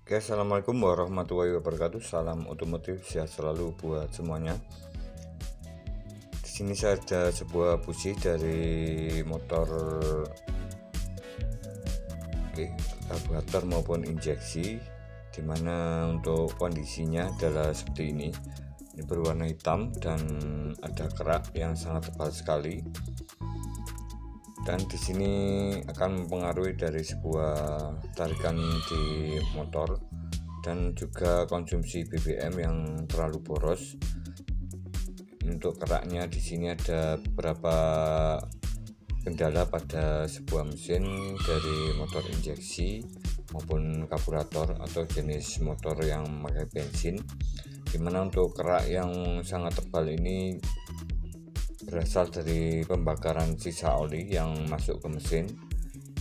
Oke, assalamualaikum warahmatullahi wabarakatuh. Salam otomotif, sehat selalu buat semuanya. Di sini saya ada sebuah busi dari motor karburator maupun injeksi, dimana untuk kondisinya adalah seperti ini. Ini berwarna hitam dan ada kerak yang sangat tebal sekali. Dan di sini akan mempengaruhi dari sebuah tarikan di motor dan juga konsumsi BBM yang terlalu boros. Untuk keraknya di sini ada beberapa kendala pada sebuah mesin dari motor injeksi maupun karburator atau jenis motor yang memakai bensin, dimana untuk kerak yang sangat tebal ini berasal dari pembakaran sisa oli yang masuk ke mesin.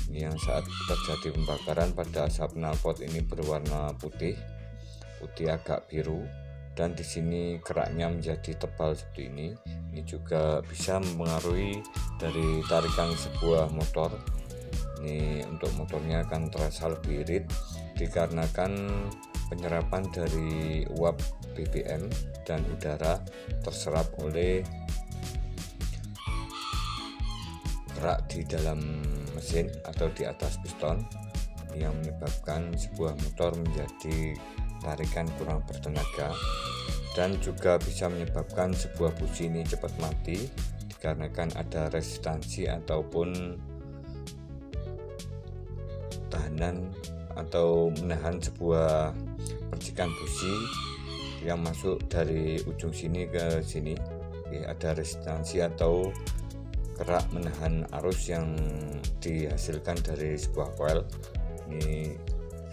Yang saat terjadi pembakaran pada asap knalpot ini berwarna putih agak biru, dan di sini keraknya menjadi tebal seperti ini. Ini juga bisa mempengaruhi dari tarikan sebuah motor. Ini untuk motornya akan terasa lebih irit dikarenakan penyerapan dari uap BBM dan udara terserap oleh kerak di dalam mesin atau di atas piston, yang menyebabkan sebuah motor menjadi tarikan kurang bertenaga, dan juga bisa menyebabkan sebuah busi ini cepat mati dikarenakan ada resistansi ataupun tahanan atau menahan sebuah percikan busi yang masuk dari ujung sini ke sini. Ada resistansi atau kerak menahan arus yang dihasilkan dari sebuah coil. Ini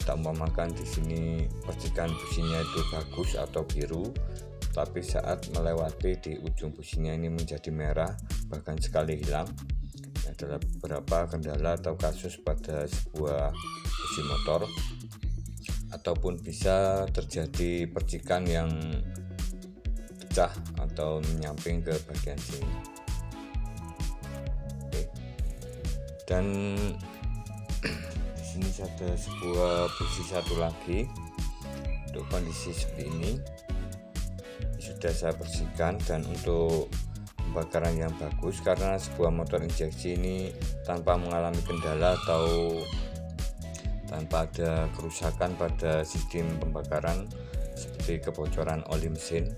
kita umpamakan di sini percikan businya itu bagus atau biru, tapi saat melewati di ujung businya ini menjadi merah, bahkan sekali hilang. Ini adalah beberapa kendala atau kasus pada sebuah busi motor, ataupun bisa terjadi percikan yang pecah atau menyamping ke bagian sini. Dan di sini ada sebuah busi satu lagi untuk kondisi seperti ini. Sudah saya bersihkan, dan untuk pembakaran yang bagus, karena sebuah motor injeksi ini tanpa mengalami kendala atau tanpa ada kerusakan pada sistem pembakaran seperti kebocoran oli mesin.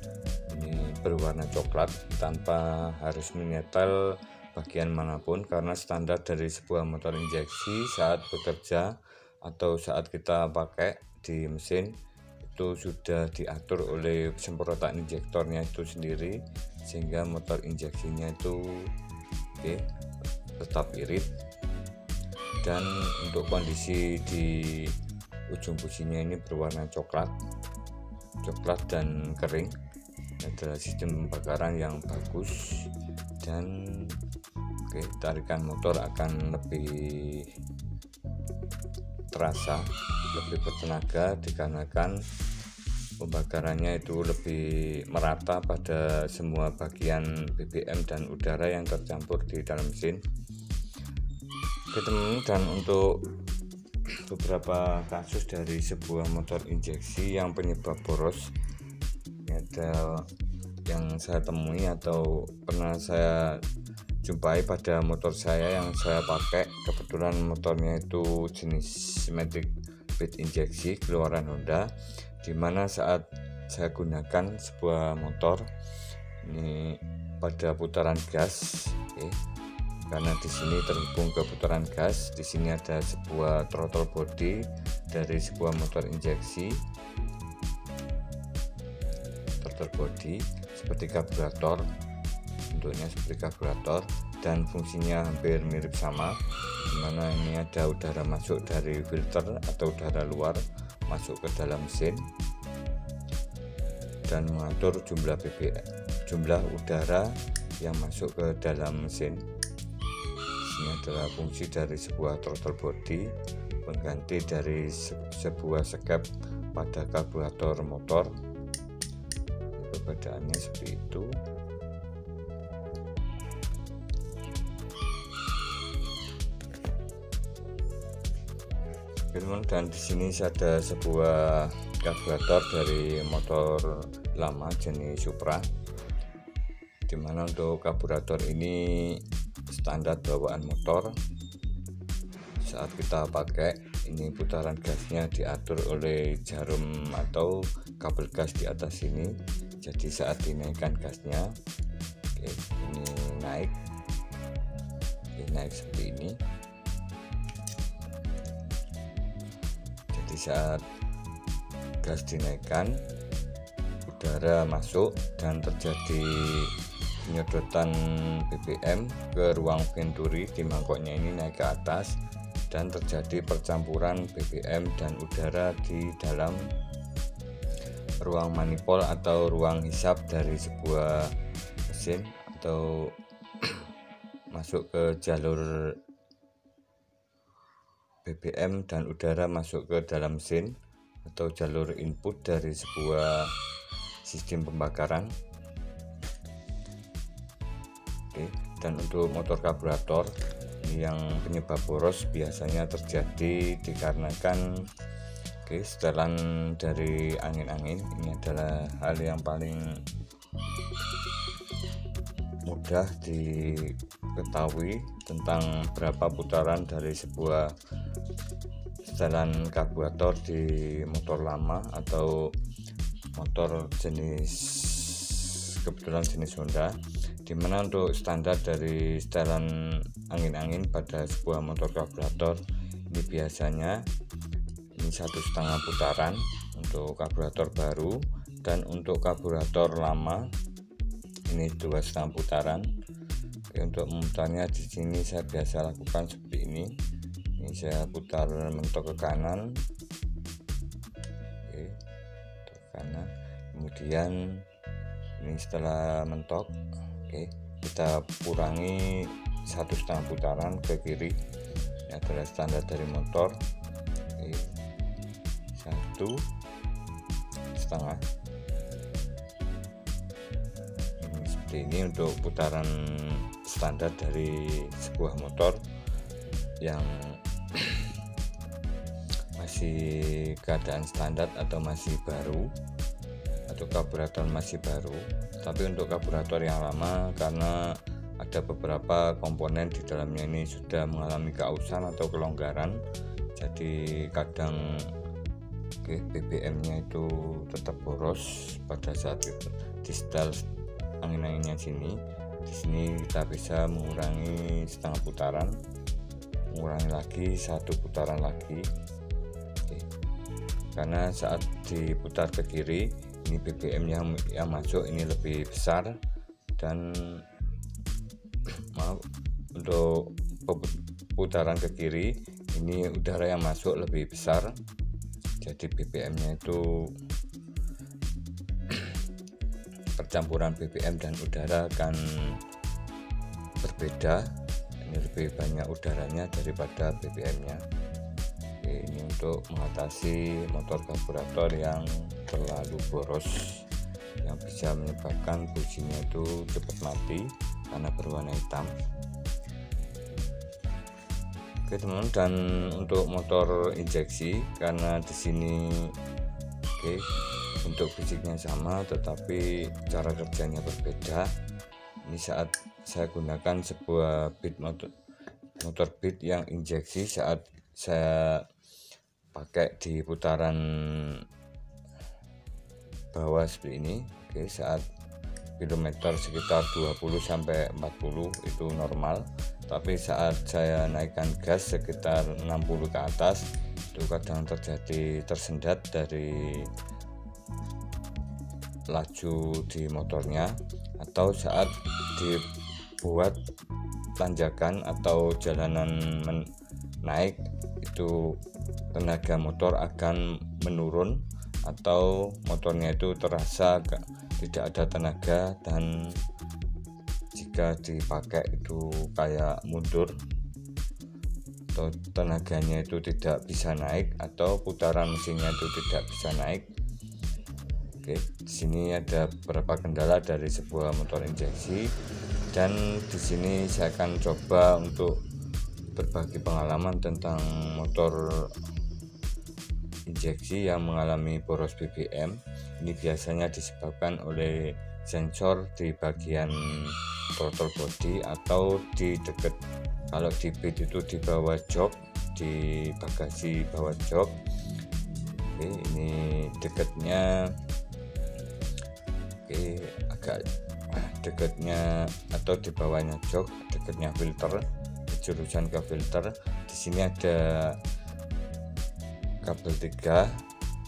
Ini berwarna coklat tanpa harus menyetel bagian manapun, karena standar dari sebuah motor injeksi saat bekerja atau saat kita pakai di mesin itu sudah diatur oleh semprotan injektornya itu sendiri, sehingga motor injeksinya itu tetap irit. Dan untuk kondisi di ujung businya ini berwarna coklat dan kering. Ini adalah sistem pembakaran yang bagus, dan tarikan motor akan lebih terasa, lebih bertenaga dikarenakan pembakarannya itu lebih merata pada semua bagian BBM dan udara yang tercampur di dalam mesin. Dan untuk beberapa kasus dari sebuah motor injeksi yang penyebab boros, ini ada yang saya temui atau pernah saya jumpai pada motor saya yang saya pakai. Kebetulan motornya itu jenis Matic Beat injeksi keluaran Honda, dimana saat saya gunakan sebuah motor ini pada putaran gas, karena di sini terhubung ke putaran gas. Di sini ada sebuah throttle body dari sebuah motor injeksi, throttle body seperti karburator, bentuknya seperti karburator, dan fungsinya hampir mirip sama, dimana ini ada udara masuk dari filter atau udara luar masuk ke dalam mesin dan mengatur jumlah udara yang masuk ke dalam mesin. Ini adalah fungsi dari sebuah throttle body, pengganti dari sebuah sekep pada karburator motor. Perbedaannya seperti itu. Dan di sini ada sebuah karburator dari motor lama jenis Supra, dimana untuk karburator ini standar bawaan motor. Saat kita pakai ini, putaran gasnya diatur oleh jarum atau kabel gas di atas sini. Jadi saat dinaikkan gasnya, ini naik seperti ini. Jadi saat gas dinaikkan, udara masuk dan terjadi penyedotan BBM ke ruang venturi di mangkoknya ini naik ke atas, dan terjadi percampuran BBM dan udara di dalam ruang manifold atau ruang hisap dari sebuah mesin, atau masuk ke jalur BBM dan udara masuk ke dalam mesin atau jalur input dari sebuah sistem pembakaran. Dan untuk motor karburator yang penyebab boros biasanya terjadi dikarenakan setelan dari angin-angin. Ini adalah hal yang paling mudah diketahui tentang berapa putaran dari sebuah setelan karburator di motor lama atau motor kebetulan jenis Honda, dimana untuk standar dari setelan angin-angin pada sebuah motor karburator ini biasanya ini 1,5 putaran untuk karburator baru, dan untuk karburator lama ini 2,5 putaran. Untuk memutarnya di sini saya biasa lakukan seperti ini. Ini saya putar mentok ke kanan, ke kanan. Kemudian ini setelah mentok, kita kurangi 1,5 putaran ke kiri. Ini adalah standar dari motor. 1,5. Seperti ini untuk putaran standar dari sebuah motor yang masih keadaan standar atau masih baru, atau karburator masih baru. Tapi untuk karburator yang lama, karena ada beberapa komponen di dalamnya ini sudah mengalami keausan atau kelonggaran, jadi kadang BBM-nya itu tetap boros pada saat itu di setel angin-anginnya sini. Di sini kita bisa mengurangi 1/2 putaran, mengurangi lagi 1 putaran lagi. Karena saat diputar ke kiri, ini BBM yang masuk ini lebih besar, dan untuk putaran ke kiri ini udara yang masuk lebih besar, jadi BBM-nya itu percampuran BBM dan udara akan berbeda. Ini lebih banyak udaranya daripada BBM-nya. Ini untuk mengatasi motor karburator yang terlalu boros, yang bisa menyebabkan businya itu cepat mati karena berwarna hitam. Teman-teman, dan untuk motor injeksi, karena di sini untuk fisiknya sama tetapi cara kerjanya berbeda. Ini saat saya gunakan sebuah motor beat yang injeksi, saat saya pakai di putaran bawah seperti ini, saat kilometer sekitar 20-40 itu normal. Tapi saat saya naikkan gas sekitar 60 ke atas, itu kadang terjadi tersendat dari laju di motornya, atau saat dibuat tanjakan atau jalanan naik, itu tenaga motor akan menurun, atau motornya itu terasa tidak ada tenaga, dan jika dipakai itu kayak mundur, atau tenaganya itu tidak bisa naik, atau putaran mesinnya itu tidak bisa naik. Di sini ada beberapa kendala dari sebuah motor injeksi, dan di sini saya akan coba untuk berbagi pengalaman tentang motor injeksi yang mengalami boros BBM. Ini biasanya disebabkan oleh sensor di bagian throttle body atau di dekat, kalau di bed itu di bawah jok, di bagasi bawah jok. Oke, ini dekatnya, agak dekatnya atau di bawahnya jok, dekatnya filter, jurusan ke filter. Di sini ada kabel 3,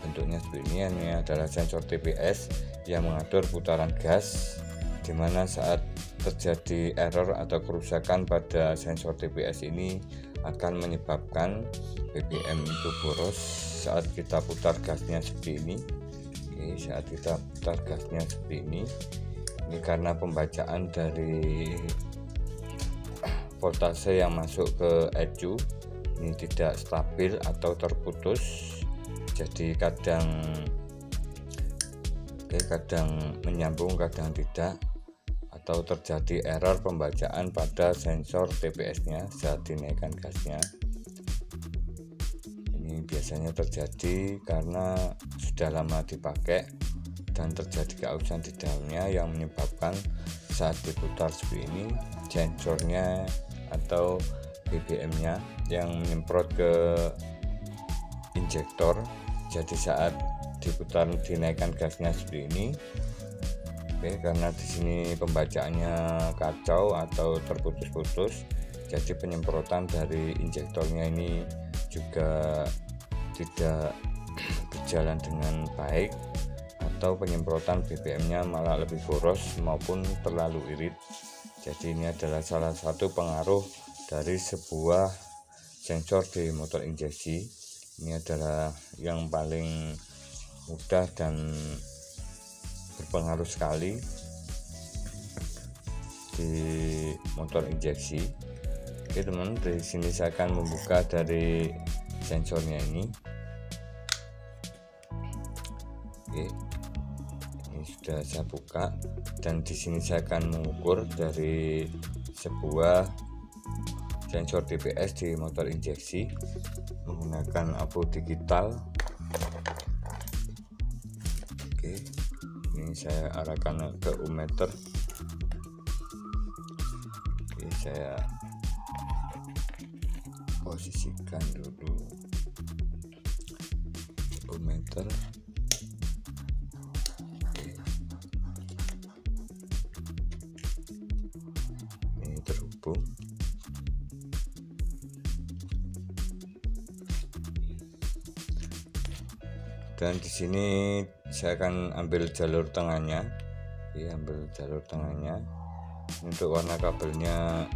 bentuknya seperti ini. Ini adalah sensor TPS yang mengatur putaran gas, dimana saat terjadi error atau kerusakan pada sensor TPS ini akan menyebabkan BBM itu boros saat kita putar gasnya seperti ini. Oke, saat kita putar gasnya seperti ini karena pembacaan dari voltase yang masuk ke ECU ini tidak stabil atau terputus, jadi kadang menyambung, kadang tidak, atau terjadi error pembacaan pada sensor TPS nya saat dinaikkan gasnya. Ini biasanya terjadi karena sudah lama dipakai dan terjadi keausan di dalamnya yang menyebabkan saat diputar seperti ini sensornya atau BBM nya yang menyemprot ke injektor. Jadi saat diputar, dinaikkan gasnya seperti ini. Oke, karena di sini pembacaannya kacau atau terputus-putus, jadi penyemprotan dari injektornya ini juga tidak berjalan dengan baik, atau penyemprotan BBM-nya malah lebih boros maupun terlalu irit. Jadi ini adalah salah satu pengaruh dari sebuah sensor di motor injeksi. Ini adalah yang paling mudah dan berpengaruh sekali di motor injeksi. Oke teman, dari sini saya akan membuka dari sensornya ini. Oke, ini sudah saya buka, dan di sini saya akan mengukur dari sebuah sensor TPS di motor injeksi menggunakan abu digital. Oke, ini saya arahkan ke ohmmeter. Oke, saya posisikan dulu ohmmeter. Ini terhubung. Dan di sini saya akan ambil jalur tengahnya. Ambil jalur tengahnya. Untuk warna kabelnya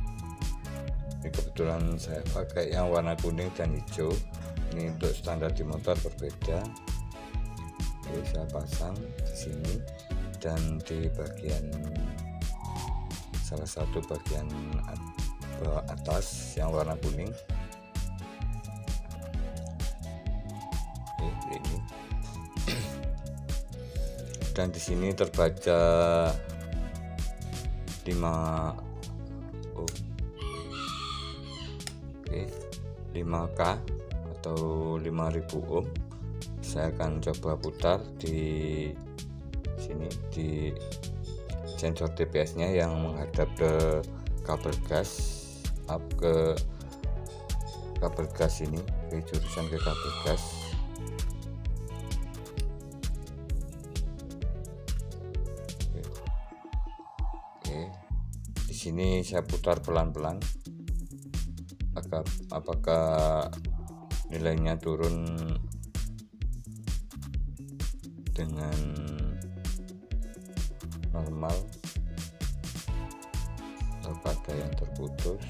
ini kebetulan saya pakai yang warna kuning dan hijau. Ini untuk standar di motor berbeda. Oke, saya pasang di sini dan di bagian salah satu bagian bawah atas yang warna kuning. Oke, ini. Dan di sini terbaca 5K atau 5000 ohm. Saya akan coba putar di sini di sensor TPS nya yang menghadap ke kabel gas, ke kabel gas ini, ke jurusan ke kabel gas. Di sini saya putar pelan-pelan, apakah nilainya turun dengan normal atau ada yang terputus.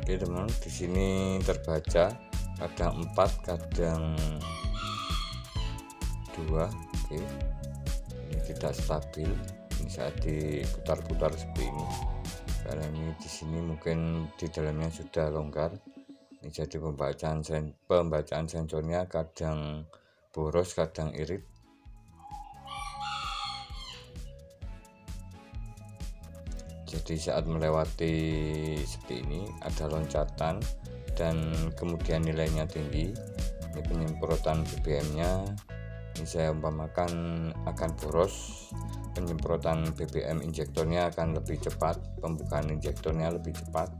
Oke teman, di sini terbaca kadang 4, kadang 2. Oke, ini tidak stabil. Ini saat diputar-putar seperti ini. Karena ini di sini mungkin di dalamnya sudah longgar. Ini jadi pembacaan sensornya kadang boros, kadang irit. Jadi saat melewati seperti ini ada loncatan dan kemudian nilainya tinggi. Ini penyemprotan BBM-nya, ini saya umpamakan akan boros, penyemprotan BBM injektornya akan lebih cepat, pembukaan injektornya lebih cepat,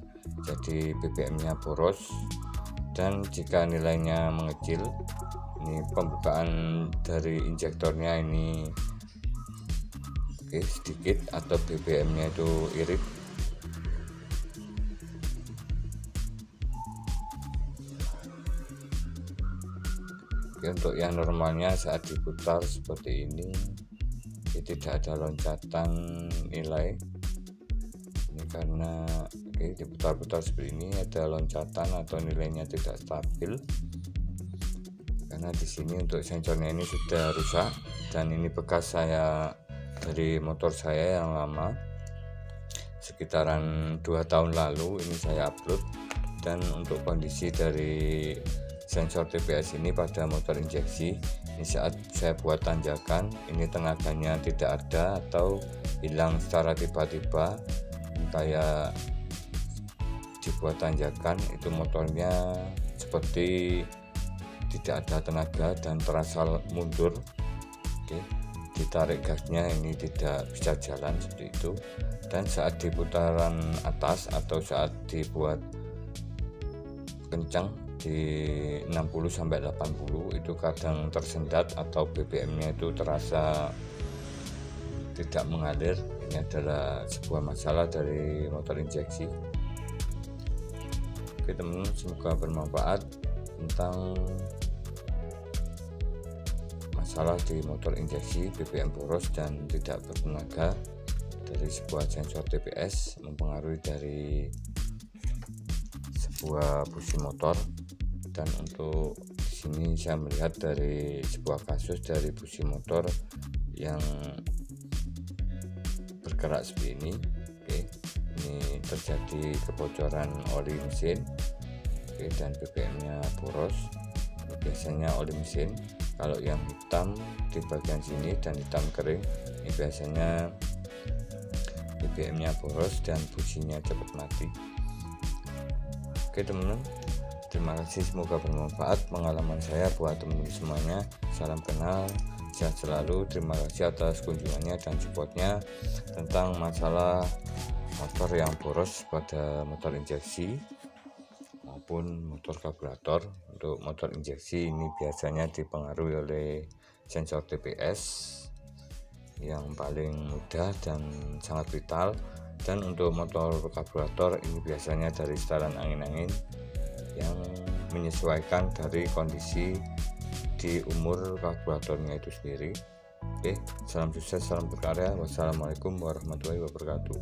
jadi BBM-nya boros. Dan jika nilainya mengecil, ini pembukaan dari injektornya ini sedikit atau BBM-nya itu irit. Untuk yang normalnya saat diputar seperti ini, tidak ada loncatan nilai. Ini karena diputar-putar seperti ini ada loncatan atau nilainya tidak stabil. Karena di sini untuk sensornya ini sudah rusak, dan ini bekas saya dari motor saya yang lama, sekitaran 2 tahun lalu ini saya upload. Dan untuk kondisi dari sensor TPS ini pada motor injeksi, ini saat saya buat tanjakan, ini tenaganya tidak ada atau hilang secara tiba-tiba. Kayak dibuat tanjakan itu motornya seperti tidak ada tenaga dan terasa mundur. Ditarik gasnya ini tidak bisa jalan seperti itu. Dan saat di putaran atas atau saat dibuat kencang di 60-80 itu kadang tersendat atau BBM-nya itu terasa tidak mengalir. Ini adalah sebuah masalah dari motor injeksi. Oke teman-teman, semoga bermanfaat tentang masalah di motor injeksi BBM boros dan tidak bertenaga dari sebuah sensor TPS mempengaruhi dari sebuah busi motor. Dan untuk di sini saya melihat dari sebuah kasus dari busi motor yang bergerak seperti ini. Ini terjadi kebocoran oli mesin, dan BBM-nya boros. Biasanya oli mesin kalau yang hitam di bagian sini dan hitam kering, ini biasanya BBM-nya boros dan businya cepat mati. Oke teman-teman, terima kasih, semoga bermanfaat pengalaman saya buat teman-teman semuanya. Salam kenal, sehat selalu. Terima kasih atas kunjungannya dan supportnya tentang masalah motor yang boros pada motor injeksi maupun motor karburator. Untuk motor injeksi ini biasanya dipengaruhi oleh sensor TPS yang paling mudah dan sangat vital. Dan untuk motor karburator ini biasanya dari setelan angin-angin yang menyesuaikan dari kondisi di umur karburatornya itu sendiri. Oke, salam sukses, salam berkarya. Wassalamualaikum warahmatullahi wabarakatuh.